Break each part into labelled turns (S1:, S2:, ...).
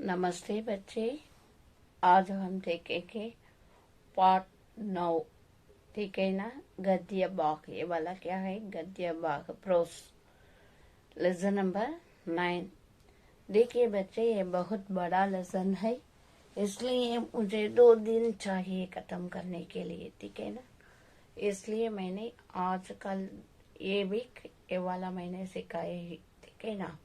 S1: नमस्ते बच्चे। आज हम देखेंगे पार्ट 9। ठीक है ना। गद्य भाग, ये वाला क्या है? गद्य भाग प्रोस, लेसन नंबर 9। देखिए बच्चे, ये बहुत बड़ा लेसन है, इसलिए मुझे 2 दिन चाहिए खत्म करने के लिए। ठीक है ना। इसलिए मैंने आज कल ये वीक ये वाला मैंने सिखाए ही। ठीक है ना।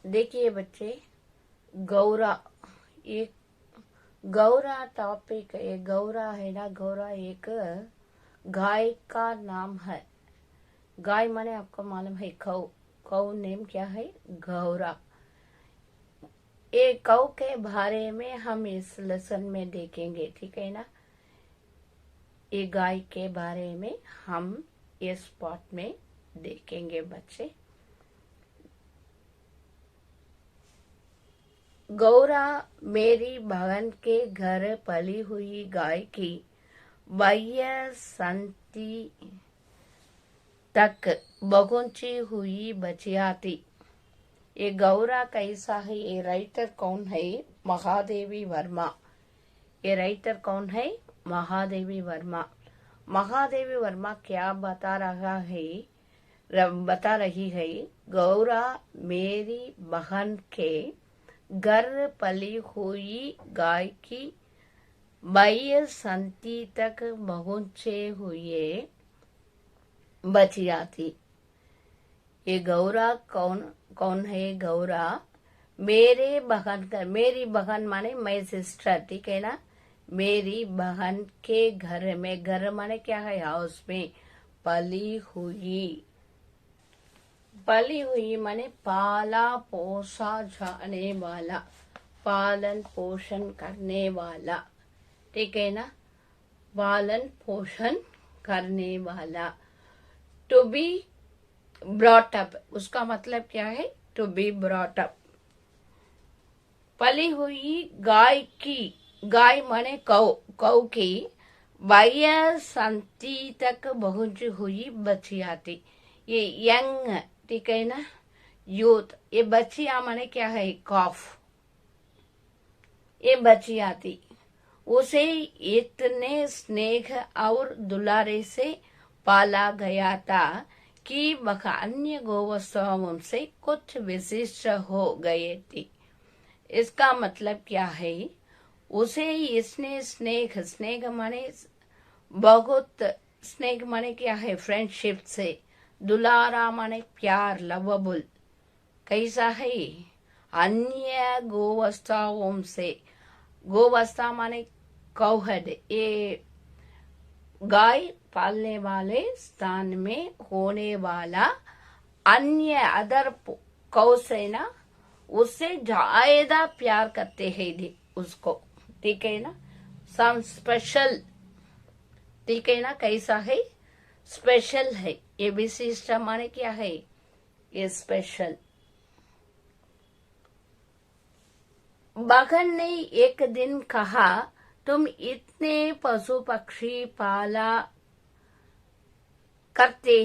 S1: देखिए बच्चे, गौरा, ये गौरा टॉपिक है। गौरा है ना, गौरा एक गाय का नाम है। गाय माने आपको मालूम है, कौ। कौ नेम क्या है? गौरा। ये कौ के बारे में हम इस लेसन में देखेंगे। ठीक है ना। ये गाय के बारे में हम इस पार्ट में देखेंगे बच्चे। गौरा मेरी बहन के घर पली हुई गाय की संति तक पहुंची हुई बचिया थी। ये गौरा कैसा है? ये राइटर कौन है? महादेवी वर्मा। ये राइटर कौन है? महादेवी वर्मा। महादेवी वर्मा क्या बता रही है? गौरा मेरी बहन के घर पली हुई गाय की संति तक पहुंचे हुए बचिया थी। ये गौरा कौन है? गौरा मेरी बहन माने मैं सिस्टर। ठीक है ना। मेरी बहन के घर में, घर माने क्या है? हाउस में। पली हुई माने पाला पोसा जाने वाला, पालन पोषण करने वाला। ठीक है ना। पालन पोषण करने वाला। टू बी ब्रॉट अप, उसका मतलब क्या है? To be brought up. पली हुई गाय की, गाय माने कौ की संति तक पहुंची हुई बचिया थी। ये यंग, ठीक है ना, यूथ। ये बचिया माने क्या है? कॉफ। ये बचिया थी। उसे इतने स्नेह और दुलारे से पाला गया था कि वह अन्य गोवत्सों से कुछ विशिष्ट हो गए थी। इसका मतलब क्या है? उसे इसने स्नेह माने बहुत, स्नेह माने क्या है? फ्रेंडशिप से। दुलारा माने प्यार, लवेबल। कैसा है? अन्य गोवस्थाओं से। गोवस्था माने कौहड। ये गाय पालने वाले स्थान में होने वाला अन्य अदर कौ से ना, उससे ज्यादा प्यार करते हैं उसको। ठीक है ना। Some special. ठीक है ना। कैसा है? स्पेशल है। ये विशिष्ट माने क्या है? ये स्पेशल। बहन ने एक दिन कहा, तुम इतने पशु पक्षी पाला करती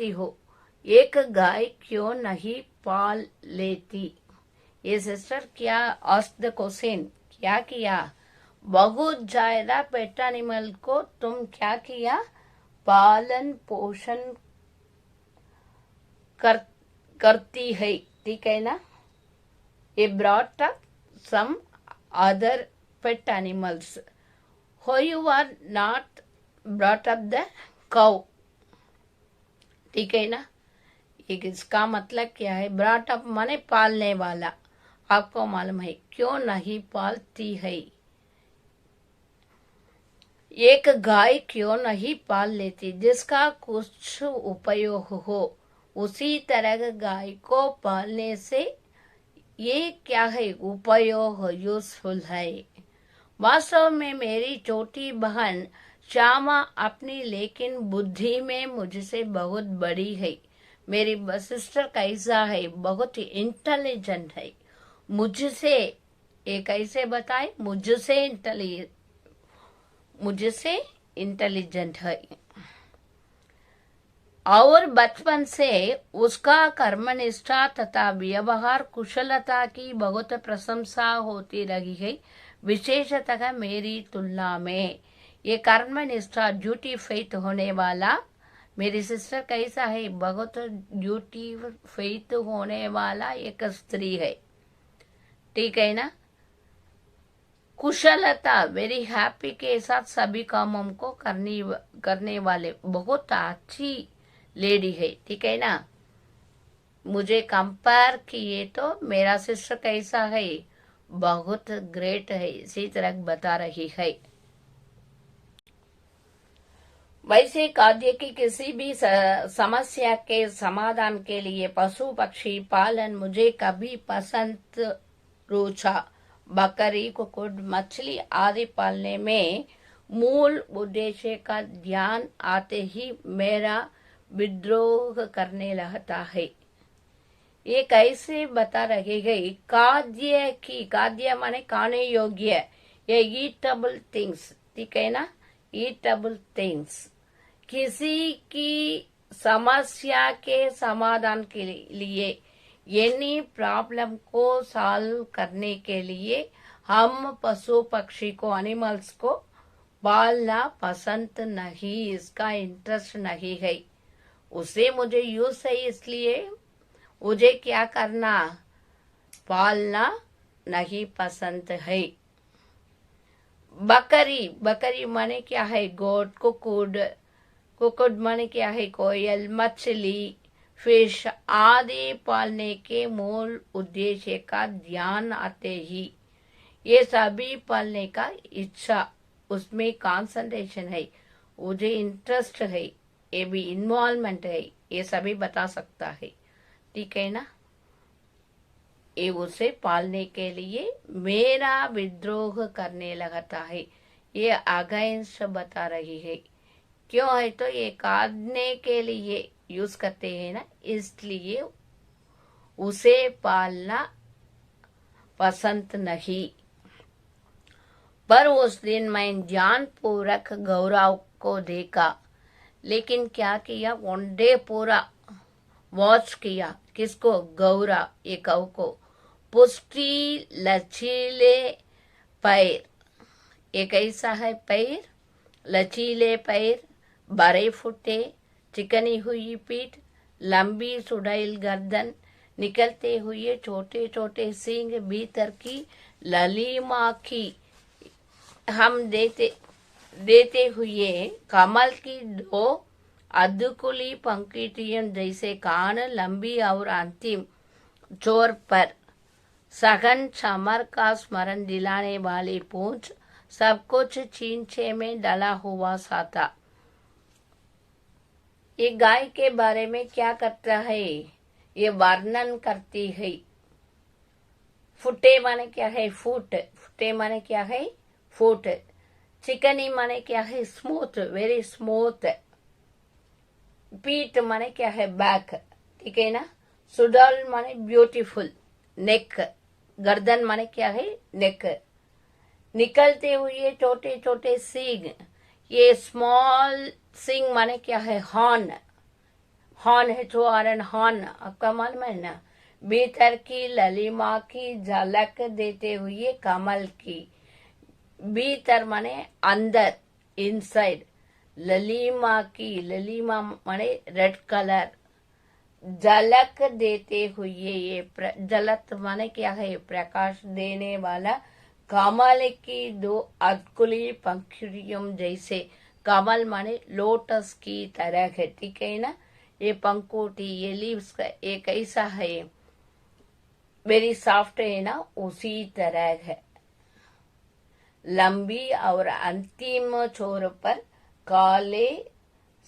S1: हो, एक गाय क्यों नहीं पाल लेती? ये सिस्टर क्या आस्क्ड द क्वेश्चन, क्या किया? बहुत ज्यादा पेट एनिमल को तुम क्या किया? पालन पोषण करती है। ठीक है ना। ये brought up some other pet animals, who you are not brought up the cow. ठीक है ना। एक इसका मतलब क्या है? ब्रॉट अप माने पालने वाला। आपको मालूम है क्यों नहीं पालती है? एक गाय क्यों नहीं पाल लेती जिसका कुछ उपयोग हो? उसी तरह गाय को पालने से ये क्या है? उपयोग, यूजफुल है। वास्तव में मेरी छोटी बहन श्यामा अपनी लेकिन बुद्धि में मुझसे बहुत बड़ी है। मेरी सिस्टर कैसा है? बहुत इंटेलिजेंट है। मुझसे, ये कैसे बताए? मुझसे इंटेलिजेंट है। और बचपन से उसका कर्मनिष्ठा तथा व्यवहार कुशलता की बहुत प्रशंसा होती रही है, विशेषतः मेरी तुलना में। ये कर्मनिष्ठा ड्यूटी फेथ होने वाला, मेरी सिस्टर कैसा है, बहुत ड्यूटी फेथ होने वाला एक स्त्री है, ठीक है ना। कुशलता, वेरी हैप्पी के साथ सभी कामों को करने वाले बहुत अच्छी लेडी है, ठीक है ना। मुझे कंपेयर किए तो मेरा सिस्टर कैसा है, बहुत ग्रेट है, इसी तरह बता रही है। वैसे खाद्य की किसी भी समस्या के समाधान के लिए पशु पक्षी पालन मुझे कभी पसंद रुचा। बकरी, कुक्कुट, मछली आदि पालने में मूल उद्देश्य का ध्यान आते ही मेरा विद्रोह करने लगता है। ये कैसे बता रहे गई, खाद्य माने खाने योग्य, ये ईटेबल थिंग्स, ठीक है ना, ईटेबल थिंग्स किसी की समस्या के समाधान के लिए, एनी प्रॉब्लम को सॉल्व करने के लिए हम पशु पक्षी को, एनिमल्स को पालना पसंद नहीं, इसका इंटरेस्ट नहीं है। उसे मुझे यूज है, इसलिए मुझे क्या करना, पालना नहीं पसंद है। बकरी माने क्या है, गोट, कुक्कुट माने क्या है, कोयल, मछली, फिश आदि पालने के मूल उद्देश्य का ध्यान आते ही ये सभी पालने का इच्छा, उसमें कंसंट्रेशन है, मुझे इंटरेस्ट है, ये भी इन्वॉल्वमेंट है, ये सभी बता सकता है, ठीक है ना। ये उसे पालने के लिए मेरा विद्रोह करने लगता है, ये अगेंस्ट बता रही है। क्यों है तो ये खाने के लिए यूज करते हैं ना, इसलिए उसे पालना पसंद नहीं। पर उस दिन मैं ध्यानपूर्वक गौरव को देखा, लेकिन क्या किया, वन डे पूरा वॉच किया, किसको, गौरव, ये कौ को। पुष्टि लचीले पैर, ये कैसा है पैर, लचीले पैर, बड़े फुटे, चिकनी हुई पीठ, लंबी सुडैल गर्दन, निकलते हुए छोटे छोटे सींग, भीतर की ललीमा की हम देते हुए कमल की दो अधकुली पंक्तियों जैसे कान, लंबी और अंतिम छोर पर सघन चमर का स्मरण दिलाने वाली पूंछ, सब कुछ छींचे में डला हुआ सा था। ये गाय के बारे में क्या करता है, ये वर्णन करती है। फुटे माने क्या है, फुटे माने क्या है, फुट। चिकनी माने क्या है, स्मूथ, वेरी स्मूथ। पीठ माने क्या है, बैक, ठीक है ना। सुडल माने ब्यूटीफुल, नेक। गर्दन माने क्या है, नेक। निकलते हुए छोटे छोटे सींग, ये स्मॉल सींग माने क्या है, हॉर्न, हॉर्न है, HORN, हॉर्न, आपका मालूम है ना। भीतर की ललिमा की झलक देते हुए कमल की, भीतर माने अंदर, इनसाइड, ललिमा माने रेड कलर, झलक देते हुए, ये झलक माने क्या है, प्रकाश देने वाला, कमल की दो अधकुली पंखुड़ियों जैसे, कमल माने लोटस की तरह है, ठीक है ना। ये पंखुड़ी, ये लीव्स का ये कैसा है, वेरी सॉफ्ट है ना, उसी तरह है। लंबी और अंतिम छोर पर काले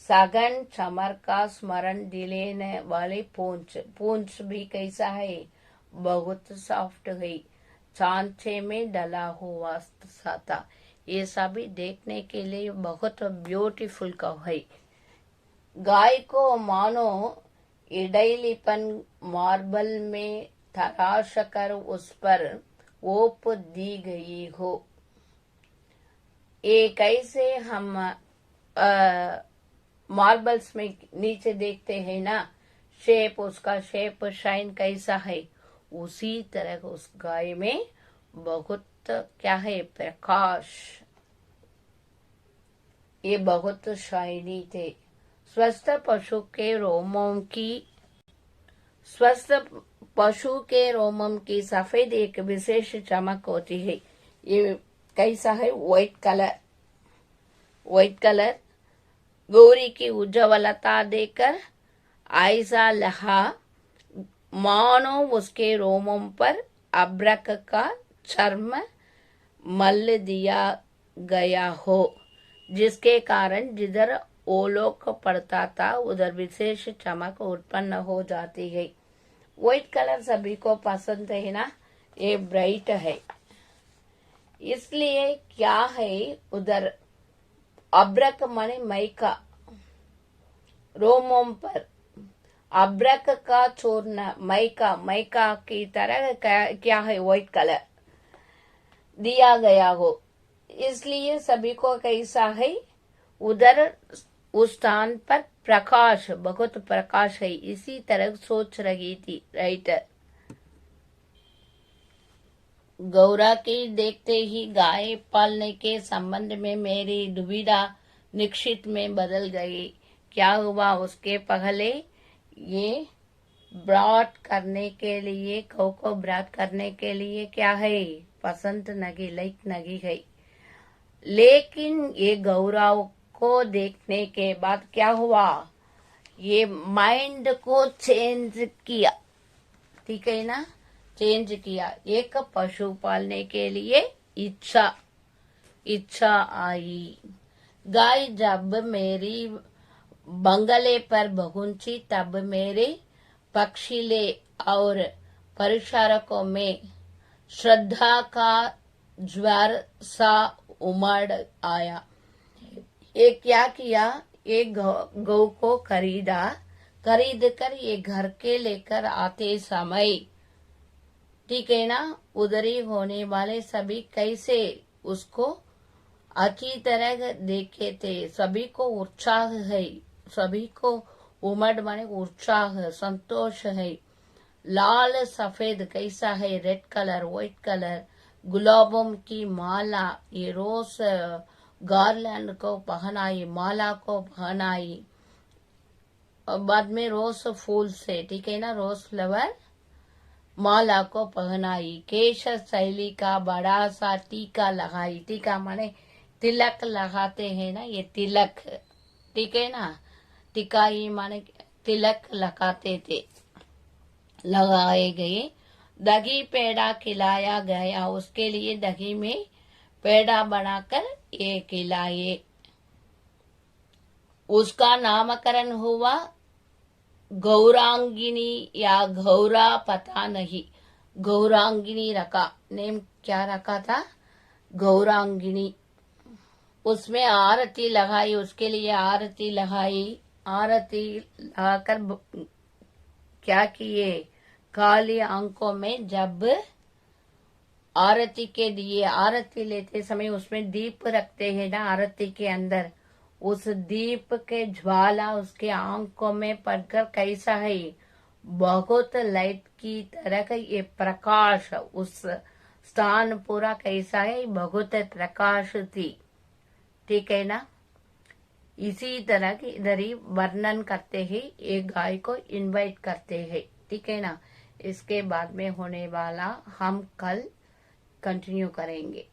S1: सघन चमर का स्मरण दिलाने वाले पूंछ भी कैसा है, बहुत सॉफ्ट है, सांचे में डला हुआ सा था। ये सभी देखने के लिए बहुत ब्यूटीफुल का है। गाय को मानो इडैलीपन मार्बल में तराश कर उस पर ओप दी गई हो। ये कैसे हम मार्बल्स में नीचे देखते हैं ना, शेप, उसका शेप शाइन कैसा है, उसी तरह उस गाय में बहुत क्या है, प्रकाश। ये बहुत शाइनी थे। स्वस्थ पशु के रोमों की स्वस्थ पशु के रोमम की सफेद एक विशेष चमक होती है। ये कैसा है, व्हाइट कलर गौरी की उज्ज्वलता देकर ऐसा लहा मानो उसके रोमों पर अब्रक का चर्म मल दिया गया हो, जिसके कारण जिधर ओलोक पड़ता था उधर विशेष चमक उत्पन्न हो जाती है। व्हाइट कलर सभी को पसंद है ना, ये ब्राइट है, इसलिए क्या है, उधर अब्रक माने मैका, रोमों पर अब्रक का चूर्ण, मैका की तरह क्या है, व्हाइट कलर दिया गया हो, इसलिए सभी को कैसा है, उधर उस स्थान पर प्रकाश, बहुत प्रकाश है। इसी तरह सोच रही थी राइटर। गौरा के देखते ही गाय पालने के संबंध में मेरी दुविधा निश्चित में बदल गई। क्या हुआ, उसके पहले ये ब्राट करने के लिए, गौ को ब्राट करने के लिए क्या है, पसंद नहीं, लाइक नहीं है। लेकिन ये गौराव को देखने के बाद क्या हुआ, ये माइंड को चेंज किया, ठीक है ना, चेंज किया। एक पशु पालने के लिए इच्छा आई। गाय जब मेरी बंगले पर पहुंची तब मेरे पक्षीले और परिचारकों में श्रद्धा का ज्वार सा उमड़ आया। ये क्या किया, एक गौ को खरीद कर ये घर के लेकर आते समय, ठीक है ना, उधरी होने वाले सभी कैसे उसको अच्छी तरह देखे थे। सभी को उत्साह है, सभी को उमड़ माने उत्साह, संतोष है। लाल सफेद कैसा है, रेड कलर, व्हाइट कलर, गुलाबों की माला, ये रोज गार्लैंड को पहनाई, माला को पहनाई, और बाद में रोज फूल से, ठीक है ना, रोज फ्लावर माला को पहनाई। केश शैली का बड़ा सा टीका लगाई, टीका माने तिलक लगाते हैं ना, ये तिलक, ठीक है ना, टिकाई माने तिलक लगाते थे, लगाए गए। दही पेड़ा खिलाया गया, उसके लिए दही में पेड़ा बनाकर ये खिलाए। उसका नामकरण हुआ गौरांगिनी या गौरा, पता नहीं, गौरांगिनी रखा, नेम क्या रखा था, गौरांगिनी। उसमें आरती लगाई, उसके लिए आरती लगाई, आरती लगाकर क्या किए, काली आंखों में जब आरती के लिए, आरती लेते समय उसमें दीप रखते हैं ना आरती के अंदर, उस दीप के ज्वाला उसके आंखों में पड़कर कैसा है, बहुत लाइट की तरह का ये प्रकाश, उस स्थान पूरा कैसा है, बहुत प्रकाश थी, ठीक है ना। इसी तरह की इधर ही वर्णन करते ही एक गाय को इनवाइट करते हैं, ठीक है ना। इसके बाद में होने वाला हम कल कंटिन्यू करेंगे।